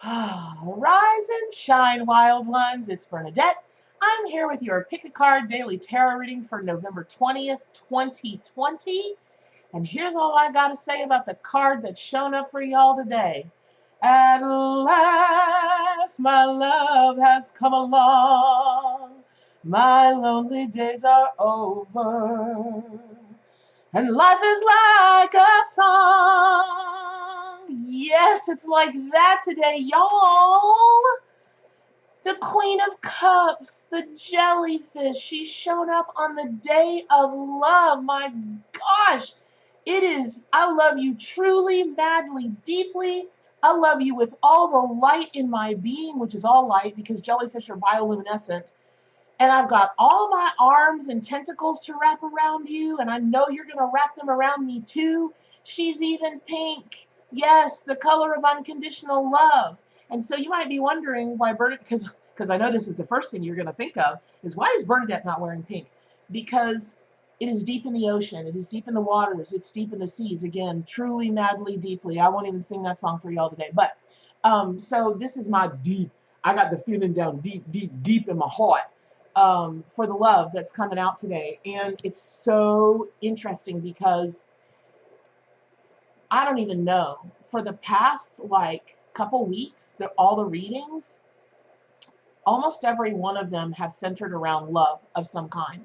Rise and shine, wild ones. It's Bernadette. I'm here with your Pick a Card Daily Tarot reading for November 20th, 2020. And here's all I got to say about the card that's shown up for y'all today. At last, my love has come along. My lonely days are over. And life is like a song. Yes, it's like that today, y'all. The Queen of Cups, the Jellyfish, she's shown up on the day of love. My gosh, it is, I love you truly, madly, deeply. I love you with all the light in my being, which is all light because jellyfish are bioluminescent. And I've got all my arms and tentacles to wrap around you, and I know you're going to wrap them around me too. She's even pink. Yes, the color of unconditional love. And so you might be wondering why Bernadette, because I know this is the first thing you're going to think of, is why is Bernadette not wearing pink? Because it is deep in the ocean. It is deep in the waters. It's deep in the seas. Again, truly, madly, deeply. I won't even sing that song for y'all today. But so this is my deep. I got the feeling down deep, deep, deep in my heart. For the love that's coming out today. And it's so interesting because I don't even know. For the past couple weeks, all the readings, almost every one of them have centered around love of some kind.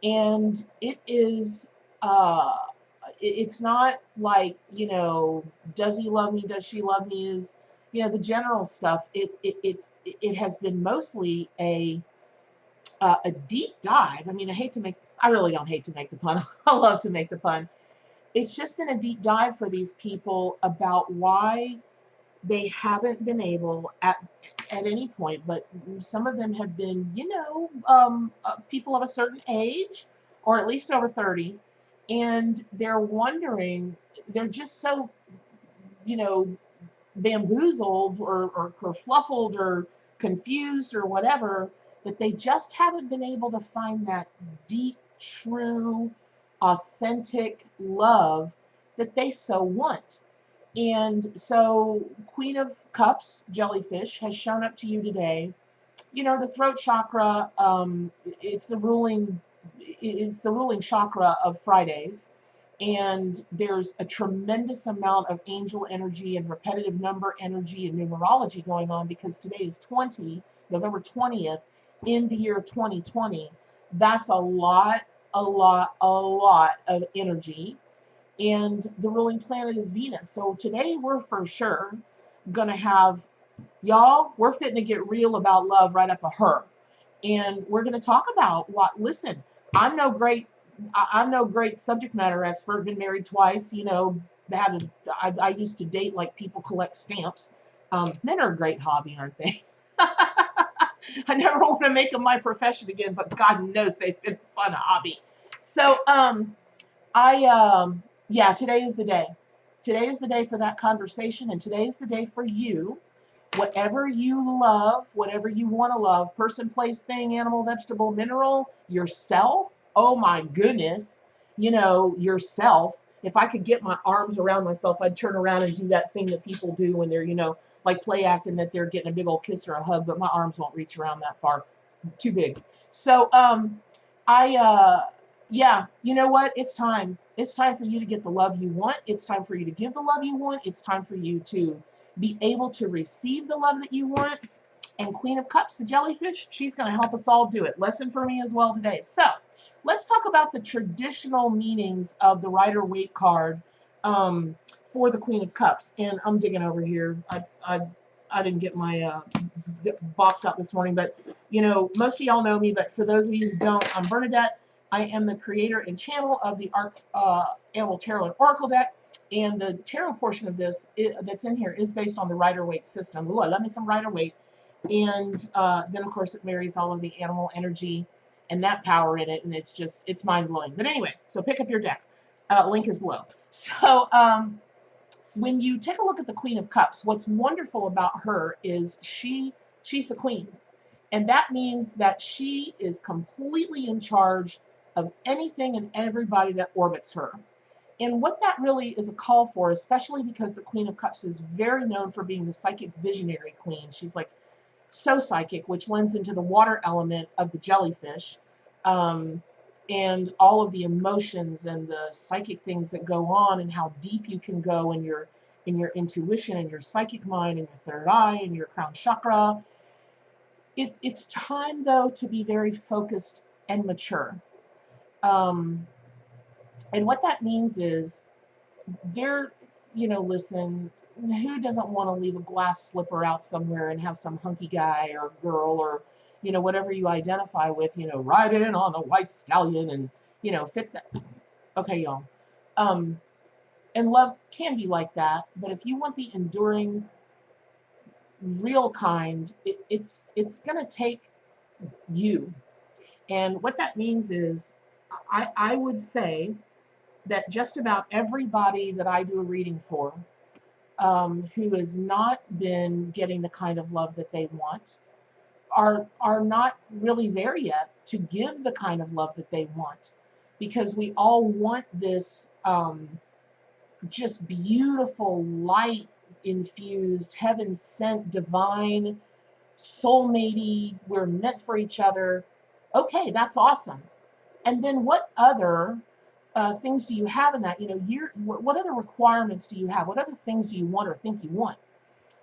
And it is, it's not like, does he love me, does she love me is, the general stuff. It has been mostly a deep dive. I mean, I really don't hate to make the pun. I love to make the pun. It's just been a deep dive for these people about why they haven't been able at any point, but some of them have been, people of a certain age, or at least over 30, and they're wondering, they're just so, bamboozled or kerfluffled or confused or whatever, that they just haven't been able to find that deep, true, authentic love that they so want. And so Queen of Cups, Jellyfish, has shown up to you today. The throat chakra, it's the ruling chakra of Fridays. And there's a tremendous amount of angel energy and repetitive number energy and numerology going on because today is November 20th, in the year 2020. That's a lot of energy. And the ruling planet is Venus. So today we're for sure gonna have, y'all, we're fitting to get real about love right up a her. And we're gonna talk about listen, I'm no great subject matter expert, been married twice, I used to date like people collect stamps. Men are a great hobby, aren't they? I never want to make them my profession again, but God knows they've been a fun hobby. So, yeah, today is the day. Today is the day for that conversation, and today is the day for you. Whatever you love, whatever you want to love, person, place, thing, animal, vegetable, mineral, yourself. Oh my goodness, yourself. If I could get my arms around myself, I'd turn around and do that thing that people do when they're, like play acting that they're getting a big old kiss or a hug, but my arms won't reach around that far. Too big. So, yeah, you know what? It's time. It's time for you to get the love you want. It's time for you to give the love you want. It's time for you to be able to receive the love that you want. And Queen of Cups, the Jellyfish, she's going to help us all do it. Lesson for me as well today. So let's talk about the traditional meanings of the Rider-Waite card for the Queen of Cups. And I'm digging over here. I didn't get my box out this morning, but most of y'all know me, but for those of you who don't, I'm Bernadette. I am the creator and channel of the Animal Tarot and Oracle deck, and the tarot portion of this that's in here is based on the Rider-Waite system. Ooh, I love me some Rider-Waite. And then, of course, it marries all of the animal energy and that power in it, and it's mind-blowing. But anyway, so pick up your deck. Link is below. So when you take a look at the Queen of Cups, what's wonderful about her is she's the queen. And that means that she is completely in charge of anything and everybody that orbits her. And what that really is a call for, especially because the Queen of Cups is very known for being the psychic visionary queen. She's like so psychic, which lends into the water element of the jellyfish, and all of the emotions and the psychic things that go on, and how deep you can go in your intuition and your psychic mind and your third eye and your crown chakra. It's time, though, to be very focused and mature. And what that means is listen, who doesn't want to leave a glass slipper out somewhere and have some hunky guy or girl or, whatever you identify with, ride in on a white stallion and, fit that. Okay, y'all. And love can be like that, but if you want the enduring, real kind, it's going to take you. And what that means is, I would say that just about everybody that I do a reading for, who has not been getting the kind of love that they want, are not really there yet to give the kind of love that they want, because we all want this just beautiful, light infused, heaven sent, divine, soulmatey, we're meant for each other. Okay, that's awesome. And then what other things do you have in that? What other requirements do you have? What other things do you want or think you want?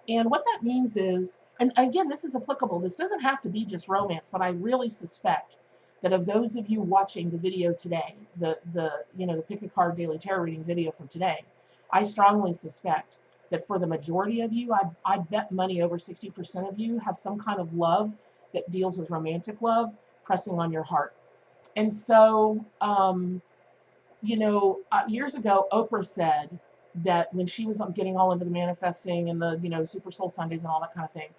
And what that means is, and again, this is applicable. This doesn't have to be just romance, but I really suspect that of those of you watching the video today, the Pick a Card Daily Tarot Reading video from today, I strongly suspect that for the majority of you, I bet money over 60% of you have some kind of love that deals with romantic love pressing on your heart. And so, years ago, Oprah said that when she was getting all into the manifesting and the, Super Soul Sundays and all that kind of thing,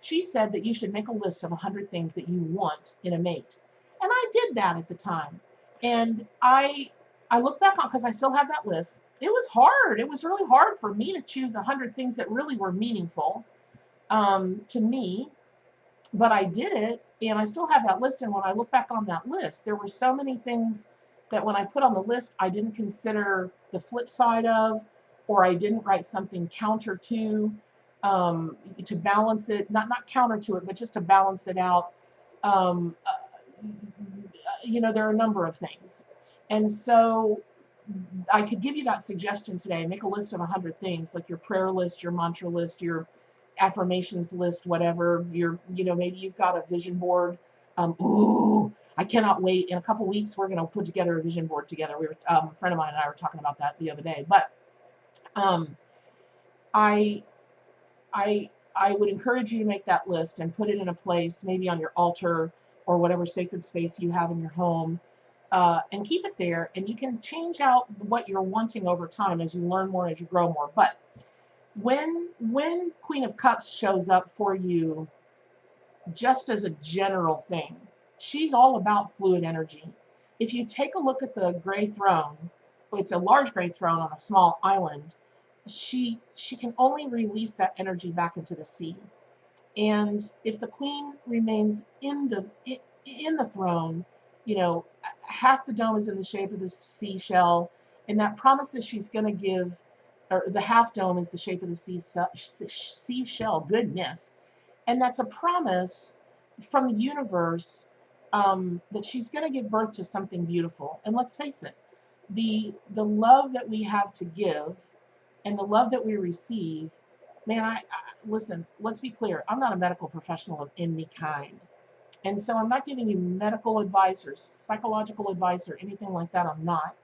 she said that you should make a list of 100 things that you want in a mate. And I did that at the time. And I look back on, because I still have that list, it was hard. It was really hard for me to choose 100 things that really were meaningful to me. But I did it, and I still have that list. And when I look back on that list, there were so many things that when I put on the list, I didn't consider the flip side of, or I didn't write something counter to balance it, not counter to it, but just to balance it out. There are a number of things. And so I could give you that suggestion today. Make a list of 100 things, like your prayer list, your mantra list, your affirmations list, whatever. Maybe you've got a vision board. I cannot wait. In a couple weeks, we're going to put together a vision board together. A friend of mine and I were talking about that the other day. But I would encourage you to make that list and put it in a place, maybe on your altar or whatever sacred space you have in your home, and keep it there. And you can change out what you're wanting over time as you learn more, as you grow more. But when Queen of Cups shows up for you, just as a general thing, she's all about fluid energy. If you take a look at the gray throne, it's a large gray throne on a small island. She can only release that energy back into the sea. And if the queen remains in the throne, half the dome is in the shape of the seashell, and that promises she's going to give, or the half dome is the shape of the seashell. Goodness. And that's a promise from the universe that she's going to give birth to something beautiful. And let's face it, the love that we have to give and the love that we receive, man, listen, let's be clear. I'm not a medical professional of any kind. And so I'm not giving you medical advice or psychological advice or anything like that. I'm not.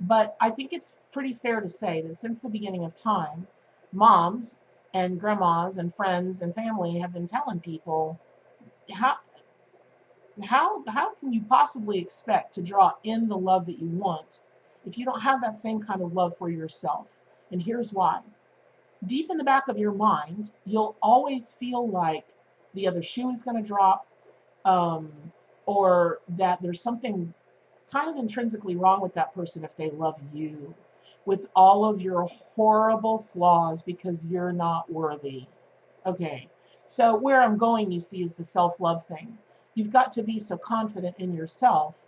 But I think it's pretty fair to say that since the beginning of time, moms and grandmas and friends and family have been telling people, how can you possibly expect to draw in the love that you want if you don't have that same kind of love for yourself? And here's why. Deep in the back of your mind, you'll always feel like the other shoe is going to drop, or that there's something kind of intrinsically wrong with that person if they love you with all of your horrible flaws because you're not worthy. Okay, so where I'm going, you see, is the self-love thing. You've got to be so confident in yourself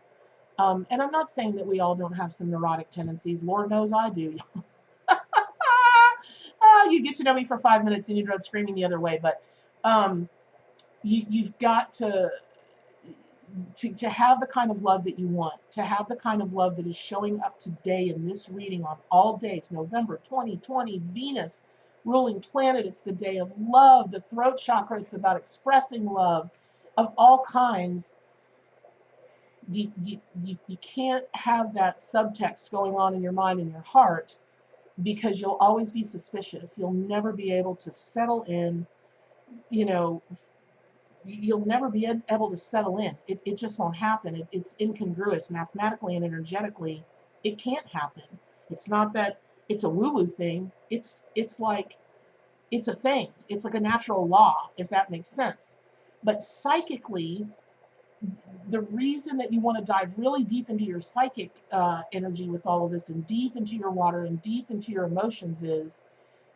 And I'm not saying that we all don't have some neurotic tendencies. Lord knows I do. You get to know me for 5 minutes and you run screaming the other way. But um, you've got to have the kind of love that you want, to have the kind of love that is showing up today in this reading on all days, November 2020, Venus, ruling planet. It's the day of love, the throat chakra. It's about expressing love of all kinds. You can't have that subtext going on in your mind and your heart, because you'll always be suspicious. You'll never be able to settle in, you know, you'll never be able to settle in. It just won't happen. It's incongruous mathematically and energetically. It can't happen. It's not that it's a woo-woo thing. It's like, it's a thing. It's like a natural law, if that makes sense. But psychically, the reason that you want to dive really deep into your psychic energy with all of this, and deep into your water and deep into your emotions, is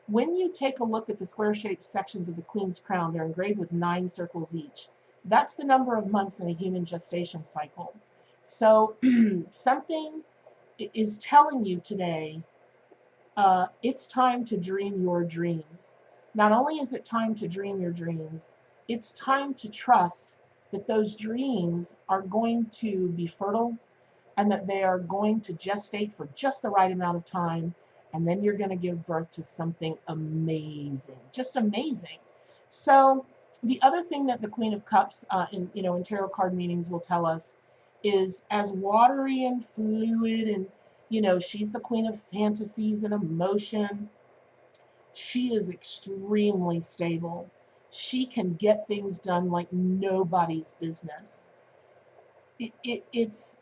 when you take a look at the square-shaped sections of the Queen's crown. They're engraved with 9 circles each. That's the number of months in a human gestation cycle. So something is telling you today, it's time to dream your dreams. Not only is it time to dream your dreams, it's time to trust that those dreams are going to be fertile, and that they are going to gestate for just the right amount of time, and then you're going to give birth to something amazing, just amazing. So the other thing that the Queen of Cups in tarot card meanings will tell us is, as watery and fluid, and she's the queen of fantasies and emotion, she is extremely stable. She can get things done like nobody's business. It's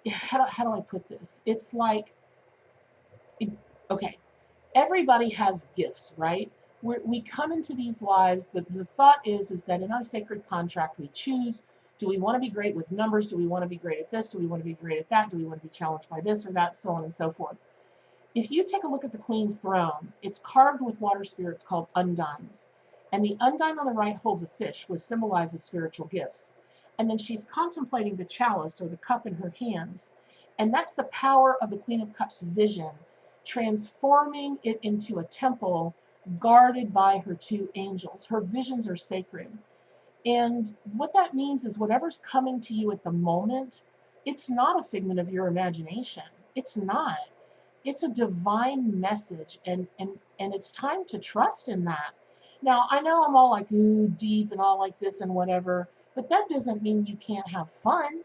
how do I put this? It's like, okay, everybody has gifts, right? We come into these lives, the thought is that in our sacred contract we choose, do we want to be great with numbers? Do we want to be great at this? Do we want to be great at that? Do we want to be challenged by this or that? So on and so forth. If you take a look at the Queen's throne, it's carved with water spirits called undines. And the undine on the right holds a fish, which symbolizes spiritual gifts. And then she's contemplating the chalice or the cup in her hands. And that's the power of the Queen of Cups vision, transforming it into a temple guarded by her 2 angels. Her visions are sacred. And what that means is, whatever's coming to you at the moment, it's not a figment of your imagination. It's not. It's a divine message, and it's time to trust in that. Now, I know I'm all like, ooh, deep and all like this and whatever, but that doesn't mean you can't have fun.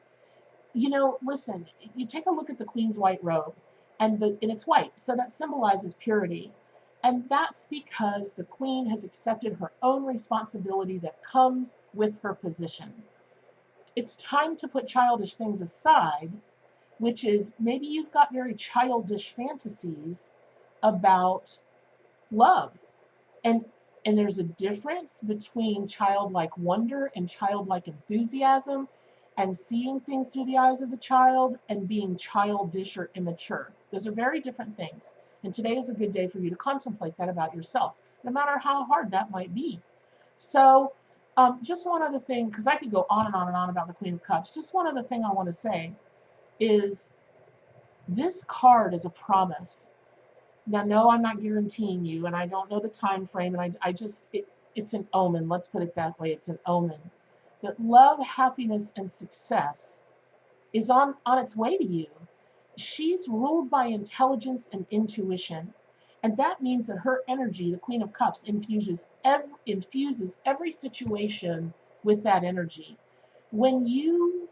Listen, you take a look at the Queen's white robe, and it's white, so that symbolizes purity. And that's because the Queen has accepted her own responsibility that comes with her position. It's time to put childish things aside, which is, maybe you've got very childish fantasies about love. And there's a difference between childlike wonder and childlike enthusiasm, and seeing things through the eyes of the child, and being childish or immature. Those are very different things. And today is a good day for you to contemplate that about yourself, no matter how hard that might be. So just one other thing, because I could go on and on and on about the Queen of Cups. Just one other thing I want to say is, this card is a promise. Now, no, I'm not guaranteeing you, and I don't know the time frame, and it's an omen. Let's put it that way. It's an omen that love, happiness, and success is on its way to you. She's ruled by intelligence and intuition, and that means that her energy, the Queen of Cups, infuses every situation with that energy. When you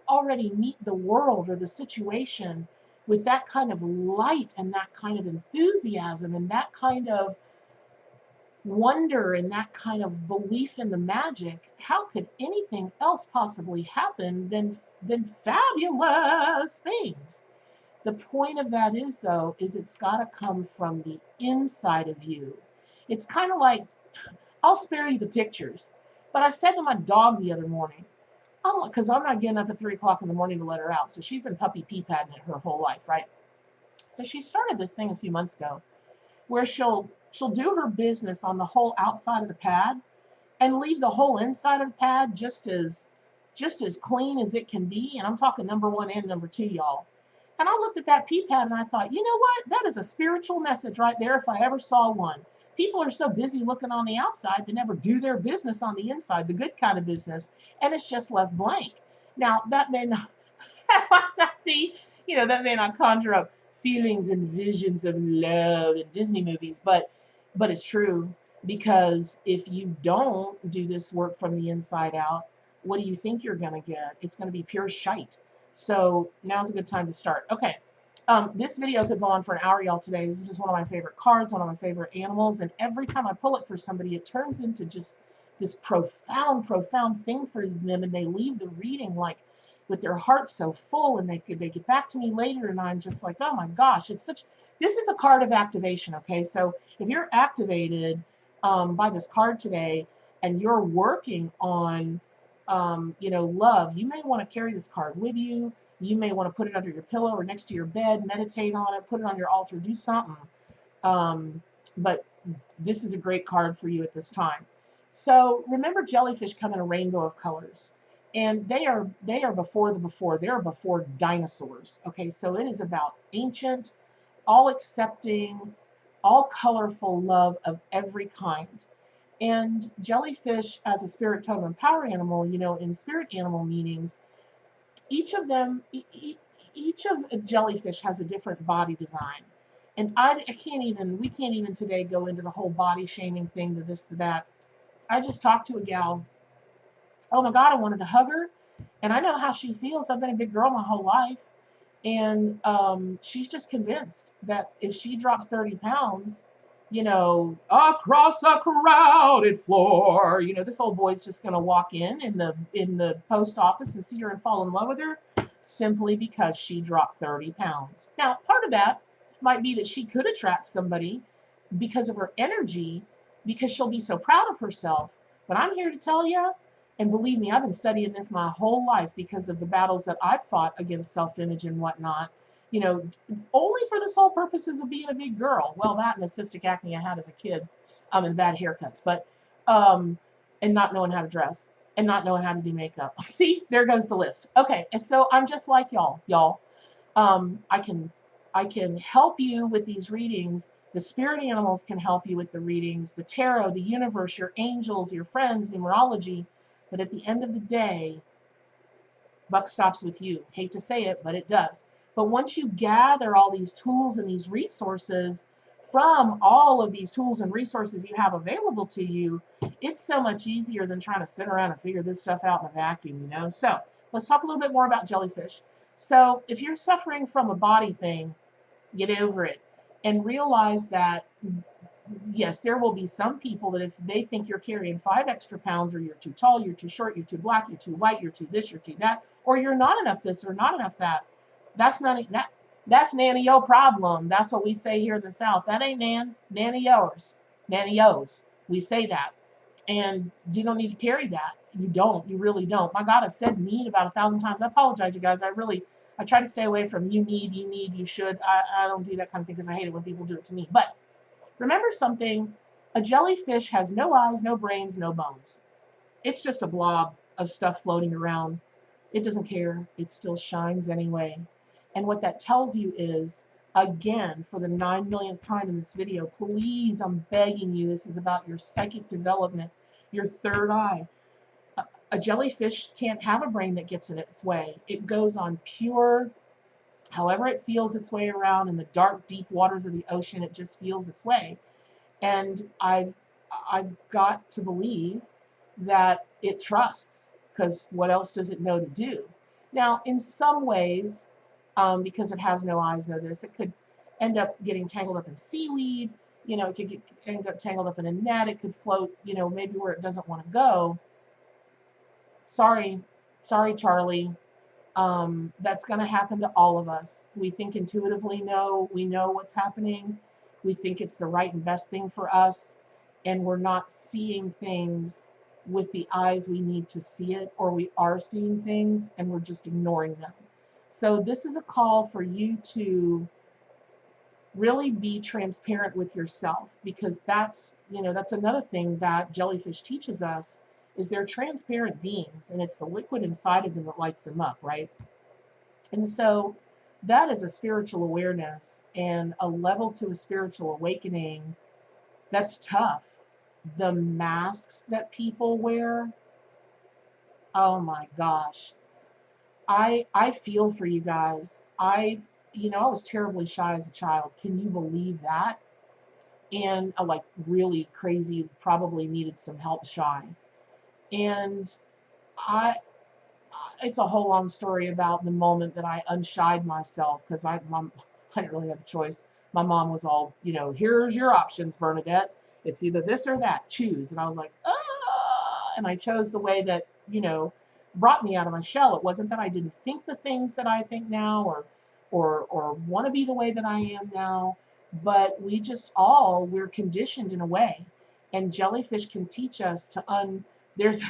already meet the world or the situation with that kind of light and that kind of enthusiasm and that kind of wonder and that kind of belief in the magic, how could anything else possibly happen than fabulous things? The point of that is, though, is it's got to come from the inside of you. It's kind of like, I'll spare you the pictures, but I said to my dog the other morning, because I'm not getting up at 3 o'clock in the morning to let her out. So she's been puppy pee-padding it her whole life, right? So she started this thing a few months ago where she'll do her business on the whole outside of the pad and leave the whole inside of the pad just as just as clean as it can be. And I'm talking number 1 and number 2, y'all. And I looked at that pee pad and I thought, you know what? That is a spiritual message right there if I ever saw one. People are so busy looking on the outside, they never do their business on the inside, the good kind of business, and it's just left blank. Now, that may not, that might not be, that may not conjure up feelings and visions of love in Disney movies, but it's true, because if you don't do this work from the inside out, what do you think you're going to get? It's going to be pure shite. So now's a good time to start. Okay. This video could go on for an hour, y'all, today. This is just one of my favorite cards, one of my favorite animals, and every time I pull it for somebody, it turns into just this profound, profound thing for them, and they leave the reading like with their heart so full, and they get back to me later, and I'm just like, oh my gosh, this is a card of activation, okay? So if you're activated by this card today, and you're working on, love, you may want to carry this card with you. You may want to put it under your pillow or next to your bed, meditate on it, put it on your altar, do something. But this is a great card for you at this time. So remember, jellyfish come in a rainbow of colors, and they are before the before. They are before dinosaurs. Okay, so it is about ancient, all accepting, all colorful love of every kind. And jellyfish, as a spirit totem power animal, in spirit animal meanings, each of a jellyfish has a different body design. And we can't even today go into the whole body shaming thing, to this, to that. I just talked to a gal. Oh my God, I wanted to hug her. And I know how she feels. I've been a big girl my whole life. And she's just convinced that if she drops 30 pounds, across a crowded floor, this old boy's just going to walk in the post office and see her and fall in love with her simply because she dropped 30 pounds. Now, part of that might be that she could attract somebody because of her energy, because she'll be so proud of herself. But I'm here to tell you, and believe me, I've been studying this my whole life because of the battles that I've fought against self-image and whatnot, only for the sole purposes of being a big girl. Well, that and the cystic acne I had as a kid, and bad haircuts, but, and not knowing how to dress, and not knowing how to do makeup. See, there goes the list. Okay, and so I'm just like y'all. I can help you with these readings. The spirit animals can help you with the readings, the tarot, the universe, your angels, your friends, numerology. But at the end of the day, buck stops with you. Hate to say it, but it does. But once you gather all these tools and these resources from all of these tools and resources you have available to you, it's so much easier than trying to sit around and figure this stuff out in a vacuum, So let's talk a little bit more about jellyfish. So if you're suffering from a body thing, get over it and realize that, yes, there will be some people that if they think you're carrying 5 extra pounds, or you're too tall, you're too short, you're too black, you're too white, you're too this, you're too that, or you're not enough this or not enough that, that's nanny yo problem. That's what we say here in the South. That ain't nanny yours, nanny yo's. We say that, and you don't need to carry that. You don't. You really don't. My God, I've said need about 1,000 times. I apologize, you guys. I try to stay away from you need, you should. I don't do that kind of thing because I hate it when people do it to me. But remember something, a jellyfish has no eyes, no brains, no bones. It's just a blob of stuff floating around. It doesn't care. It still shines anyway. And what that tells you is, again, for the 9 millionth time in this video, please, I'm begging you, this is about your psychic development, your third eye. A jellyfish can't have a brain that gets in its way. It goes on pure, however it feels its way around in the dark, deep waters of the ocean, it just feels its way. And I've got to believe that it trusts, because what else does it know to do? Now, in some ways, because it has no eyes, no this, it could end up getting tangled up in seaweed, it could end up tangled up in a net, it could float, maybe where it doesn't want to go. Sorry, Charlie. That's going to happen to all of us. We think intuitively we know what's happening. We think it's the right and best thing for us, and we're not seeing things with the eyes we need to see it, or we are seeing things and we're just ignoring them. So this is a call for you to really be transparent with yourself, because that's another thing that jellyfish teaches us, is they're transparent beings, and it's the liquid inside of them that lights them up, right? And so that is a spiritual awareness and a level to a spiritual awakening that's tough. The masks that people wear, oh my gosh. I feel for you guys. I was terribly shy as a child. Can you believe that? And like really crazy, probably needed some help shy. And I it's a whole long story about the moment that I unshied myself, because I didn't really have a choice. My mom was all, here's your options, Bernadette. It's either this or that. Choose. And I was like, ah, and I chose the way that, brought me out of my shell. It wasn't that I didn't think the things that I think now, or want to be the way that I am now, but we're conditioned in a way. And Jellyfish can teach us there's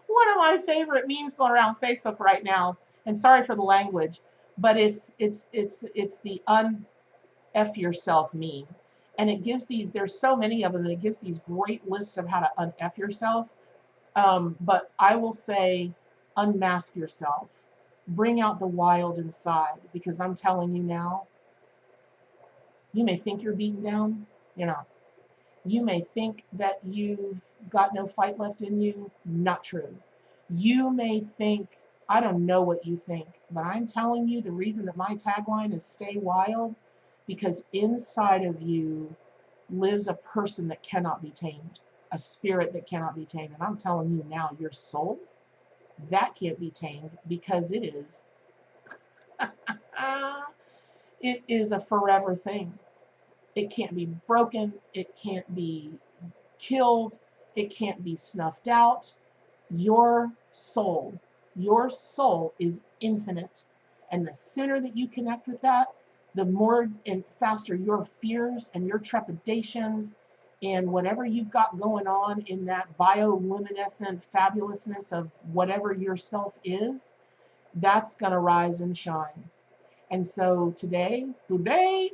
one of my favorite memes going around Facebook right now, and sorry for the language, but it's the un-F yourself meme. And it gives there's so many of them, and it gives these great lists of how to un-F yourself. But I will say, unmask yourself. Bring out the wild inside, because I'm telling you now, you may think you're beaten down, you're not. You may think that you've got no fight left in you. Not true. You may think, I don't know what you think, but I'm telling you the reason that my tagline is stay wild, because inside of you lives a person that cannot be tamed, a spirit that cannot be tamed. And I'm telling you now, your soul, that can't be tamed, because it is a forever thing. It can't be broken. It can't be killed. It can't be snuffed out. Your soul is infinite. And the sooner that you connect with that, the more and faster your fears and your trepidations and whatever you've got going on in that bioluminescent fabulousness of whatever yourself is, that's going to rise and shine. And so today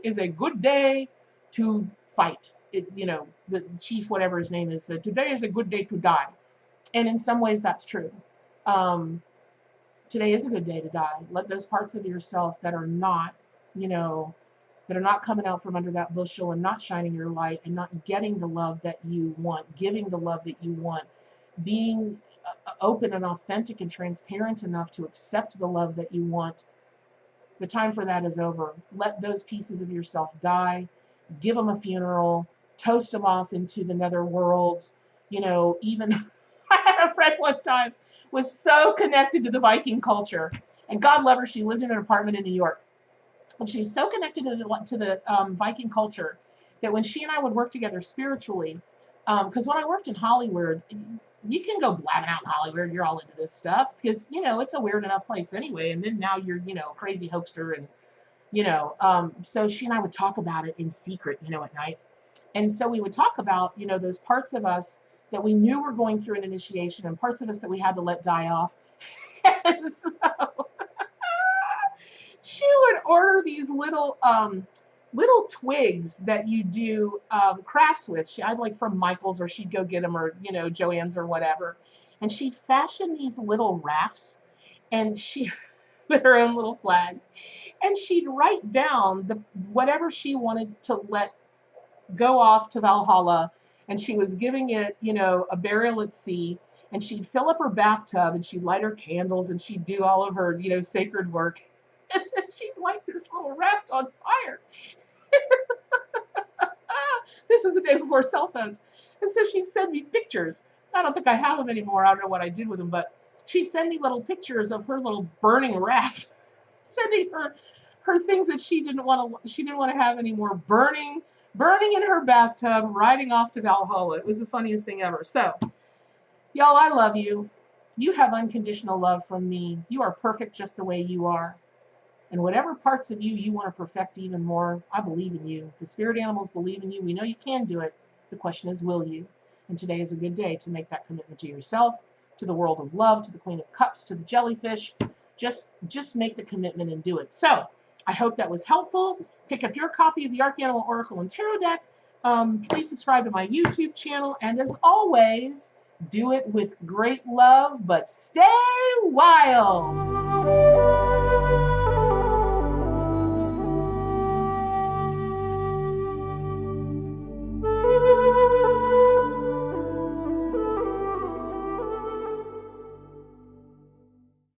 is a good day to fight. The chief, whatever his name is, said, today is a good day to die. And in some ways that's true. Today is a good day to die. Let those parts of yourself that are not, that are not coming out from under that bushel and not shining your light and not getting the love that you want, giving the love that you want, being open and authentic and transparent enough to accept the love that you want. The time for that is over. Let those pieces of yourself die. Give them a funeral. Toast them off into the nether worlds. Even I had a friend one time was so connected to the Viking culture, and God love her, she lived in an apartment in New York, and she's so connected to the Viking culture that when she and I would work together spiritually, because when I worked in Hollywood, you can go blabbing out in Hollywood, you're all into this stuff, because, it's a weird enough place anyway, and then now you're, a crazy hoaxer, and, so she and I would talk about it in secret, at night. And so we would talk about, those parts of us that we knew were going through an initiation and parts of us that we had to let die off. And so she would order these little twigs that you do crafts with. I'd like from Michael's, or she'd go get them, or Joann's or whatever, and she'd fashion these little rafts, and she with her own little flag, and she'd write down whatever she wanted to let go off to Valhalla, and she was giving it a burial at sea, and she'd fill up her bathtub, and she'd light her candles, and she'd do all of her sacred work. And then she'd light this little raft on fire. This is the day before cell phones. And so she'd send me pictures. I don't think I have them anymore. I don't know what I did with them, but she'd send me little pictures of her little burning raft, sending her things that she didn't want to have anymore, burning in her bathtub, riding off to Valhalla. It was the funniest thing ever. So, y'all, I love you. You have unconditional love from me. You are perfect just the way you are. And whatever parts of you want to perfect even more, I believe in you. The spirit animals believe in you. We know you can do it. The question is, will you? And today is a good day to make that commitment to yourself, to the world of love, to the Queen of Cups, to the Jellyfish. Just make the commitment and do it. So, I hope that was helpful. Pick up your copy of the Arcanimal Oracle and Tarot deck. Please subscribe to my YouTube channel, and as always, do it with great love, but stay wild.